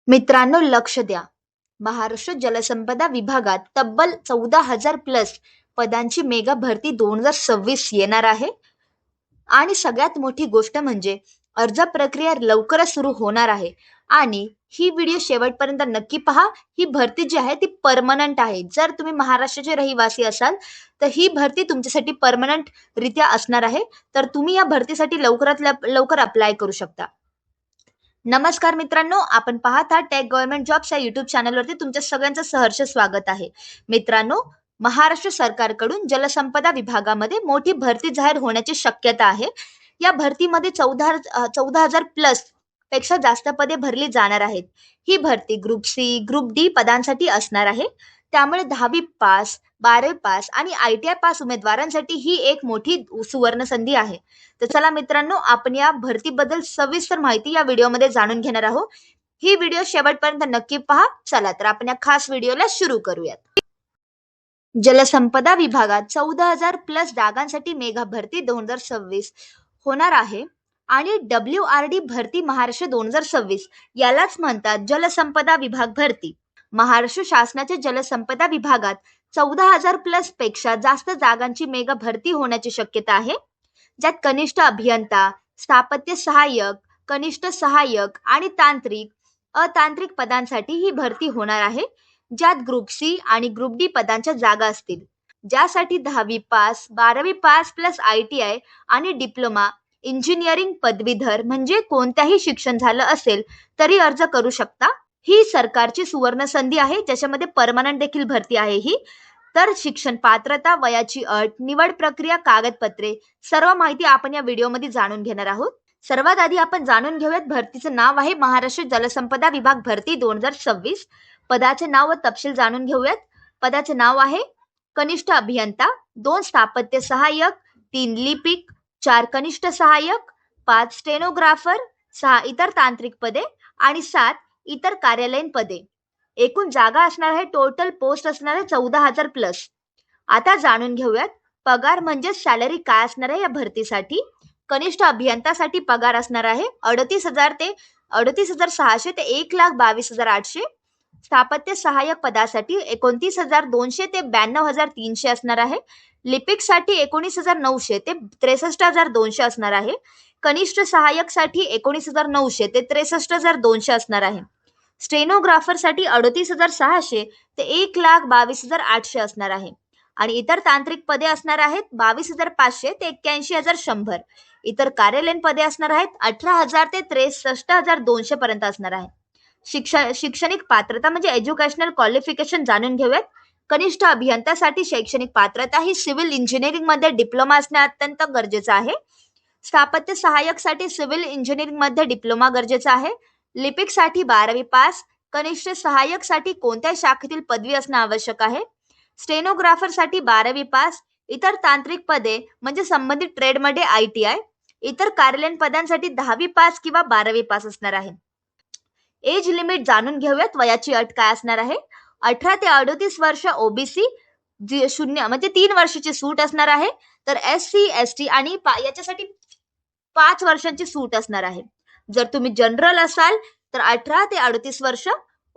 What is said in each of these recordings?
मित्रांनो, लक्ष द्या. महाराष्ट्र जलसंपदा विभागात तब्बल 14,000 प्लस पदांची मेगा भरती 2026 येणार आहे. आणि सगळ्यात मोठी गोष्ट म्हणजे अर्ज प्रक्रिया लवकरच सुरू होणार आहे. आणि ही व्हिडिओ शेवटपर्यंत नक्की पहा. ही भरती जी आहे ती परमनंट आहे. जर तुम्ही महाराष्ट्राचे रहिवासी असाल तर ही भरती तुमच्यासाठी परमनंट रित्या असणार आहे. तर तुम्ही या भरतीसाठी लवकरात लवकर अप्लाय करू शकता. नमस्कार मित्रांनो, आपण पाहत आहात टेक गव्हर्नमेंट जॉब्स या युट्यूब चॅनलवरती तुमच्या सगळ्यांचं सहर्ष स्वागत आहे. मित्रांनो, महाराष्ट्र सरकारकडून जलसंपदा विभागामध्ये मोठी भरती जाहीर होण्याची शक्यता आहे. या भरतीमध्ये 14,000 प्लस पेक्षा जास्त पदे भरली जाणार आहेत. ही भरती ग्रुप सी, ग्रुप डी पदांसाठी असणार आहे. त्यामुळे 10वी पास, 12वी पास आणि ITI पास उमेदवारांसाठी ही एक मोठी सुवर्ण संधी आहे. तर चला मित्रांनो, आपण या भरतीबद्दल सविस्तर माहिती या व्हिडिओमध्ये जाणून घेणार आहोत. ही व्हिडिओ शेवटपर्यंत नक्की पहा. चला तर आपण या खास व्हिडिओला सुरू करूयात. जलसंपदा विभागात 14,000 प्लस जागांसाठी मेगा भरती 2026 होणार आहे. आणि WRD भरती महाराष्ट्र 2026 यालाच म्हणतात जलसंपदा विभाग भरती. महाराष्ट्र शासनाच्या जलसंपदा विभागात 14,000 प्लस पेक्षा जास्त जागांची मेगा भरती होण्याची शक्यता आहे. ज्यात कनिष्ठ अभियंता, स्थापत्य सहाय्यक, कनिष्ठ सहाय्यक आणि अतांत्रिक पदांसाठी ही भरती होणार आहे. ज्यात ग्रुप सी आणि ग्रुप डी पदांच्या जागा असतील. ज्यासाठी 10वी पास, 12वी पास प्लस ITI आणि डिप्लोमा इंजिनिअरिंग पदवीधर म्हणजे कोणत्याही शिक्षण झालं असेल तरी अर्ज करू शकता. ही सरकारची सुवर्ण संधी आहे, ज्याच्यामध्ये परमनंट देखील भरती आहे ही. तर शिक्षण पात्रता, वयाची अट, निवड प्रक्रिया, कागदपत्रे सर्व माहिती आपण या व्हिडिओमध्ये जाणून घेणार आहोत. सर्वात आधी आपण जाणून घेऊयात भरतीचं नाव आहे महाराष्ट्र जलसंपदा विभाग भरती 2026. पदाचे नाव व तपशील जाणून घेऊयात. पदाचे नाव आहे कनिष्ठ अभियंता, 2 स्थापत्य सहाय्यक, 3 लिपिक, 4 कनिष्ठ सहाय्यक, 5 स्टेनोग्राफर, 6 इतर तांत्रिक पदे आणि 7 इतर कार्यालयीन पदे. एकूण जागा असणार आहे, टोटल पोस्ट असणार आहे 14,000 प्लस. आता जाणून घेऊयात पगार म्हणजे सॅलरी काय असणार आहे या भरतीसाठी. कनिष्ठ अभियंतासाठी पगार असणार आहे 38,600 ते 1,22,800. स्थापत्य सहाय्यक पदासाठी 29,200 ते 92,300 असणार आहे. लिपिकसाठी 19,900 ते 63,200 असणार आहे. कनिष्ठ सहाय्यकसाठी 19,900 ते 63,200 असणार आहे. स्टेनोग्राफरसाठी 38,600 ते 1,22,800 असणार आहे. आणि इतर तांत्रिक पदे असणार आहेत 22,500 ते 81,100. इतर कार्यालयीन पदे असणार आहेत 18,000 ते 63,200 पर्यंत असणार आहे. शैक्षणिक पात्रता म्हणजे एज्युकेशनल क्वालिफिकेशन जाणून घेऊयात. कनिष्ठ अभियंतासाठी शैक्षणिक पात्रता ही सिव्हिल इंजिनिअरिंग मध्ये डिप्लोमा असणे अत्यंत गरजेचं आहे. स्थापत्य सहाय्यकसाठी सिव्हिल इंजिनिअरिंग मध्ये डिप्लोमा गरजेचा आहे. लिपिकसाठी 12वी पास, कनिष्ठ सहाय्यकसाठी कोणत्याही शाखेतील पदवी असणं आवश्यक आहे. स्टेनोग्राफरसाठी 12वी पास, इतर तांत्रिक पदे म्हणजे संबंधित ट्रेडमध्ये ITI, इतर कार्यालयीन पदांसाठी 10वी पास किंवा 12वी पास असणार आहे. एज लिमिट जाणून घेऊयात. वयाची अट काय असणार आहे. 18 ते 38 वर्ष OBC, 0 म्हणजे 3 वर्षाची सूट असणार आहे. तर SC ST आणि याच्यासाठी 5 वर्षांची सूट असणार आहे. जर तुम्ही जनरल असाल तर 18 ते 38 वर्ष,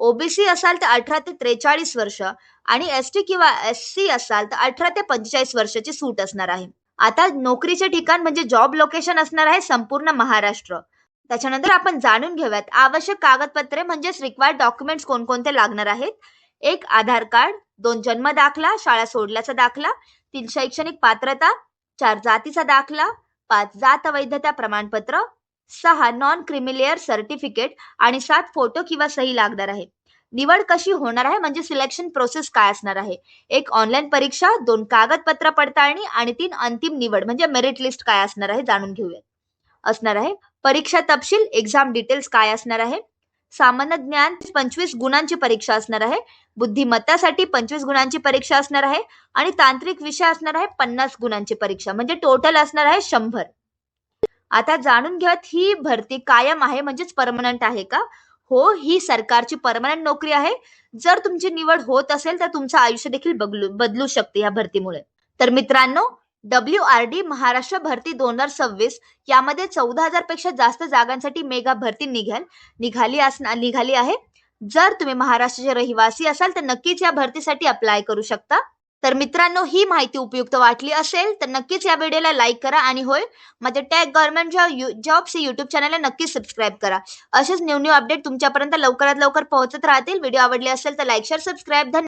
OBC असाल तर 18 ते 43 वर्ष आणि ST किंवा SC असाल तर 18 ते 45 वर्षाची सूट असणार आहे. आता नोकरीचे ठिकाण म्हणजे जॉब लोकेशन असणार आहे संपूर्ण महाराष्ट्र. त्याच्यानंतर आपण जाणून घेऊयात आवश्यक कागदपत्रे म्हणजेच रिक्वायर्ड डॉक्युमेंट्स कोणकोणते लागणार आहेत. 1 आधार कार्ड, 2 जन्म दाखला, शाळा सोडल्याचा दाखला, 3 शैक्षणिक पात्रता, 4 जातीचा दाखला, 5 जात वैधता प्रमाणपत्र, 6 नॉन क्रिमिलियर सर्टिफिकेट आणि 7 फोटो किंवा सही लागणार आहे. निवड कशी होणार आहे म्हणजे सिलेक्शन प्रोसेस काय असणार आहे. 1 ऑनलाईन परीक्षा, 2 कागदपत्र पडताळणी आणि 3 अंतिम निवड म्हणजे मेरिट लिस्ट काय असणार आहे जाणून घेऊयात. असणार आहे परीक्षा तपशील, एक्झाम डिटेल्स काय असणार आहे. सामान्य ज्ञान 25 गुणांची परीक्षा असणार आहे. बुद्धिमत्तासाठी 25 गुणांची परीक्षा असणार आहे आणि तांत्रिक विषय असणार आहे 50 गुणांची परीक्षा म्हणजे टोटल असणार आहे 100. आता जाणून घेऊयात ही भरती कायम आहे म्हणजेच परमनंट आहे का. हो, ही सरकारची परमनंट नोकरी आहे. जर तुमची निवड होत असेल तर तुमचं आयुष्य देखील बदलू शकते या भरतीमुळे. तर मित्रांनो, WRD महाराष्ट्र भरती 2026 यामध्ये 14,000 पेक्षा जास्त जागांसाठी मेगा भरती निघाली आहे. जर तुम्ही महाराष्ट्राचे रहिवासी असाल तर नक्कीच या भरतीसाठी अप्लाय करू शकता. तर मित्रांनो, ही माहिती उपयुक्त वाटली असेल तर नक्कीच या व्हिडिओला लाईक करा आणि होय, माझे टॅग गव्हर्नमेंट जॉब्स यूट्यूब चॅनलला नक्कीच सबस्क्राईब करा. असेच न्यू अपडेट तुमच्यापर्यंत लवकरात लवकर पोहोचत राहतील. व्हिडिओ आवडले असेल तर लाईक, शेअर, सबस्क्राईब.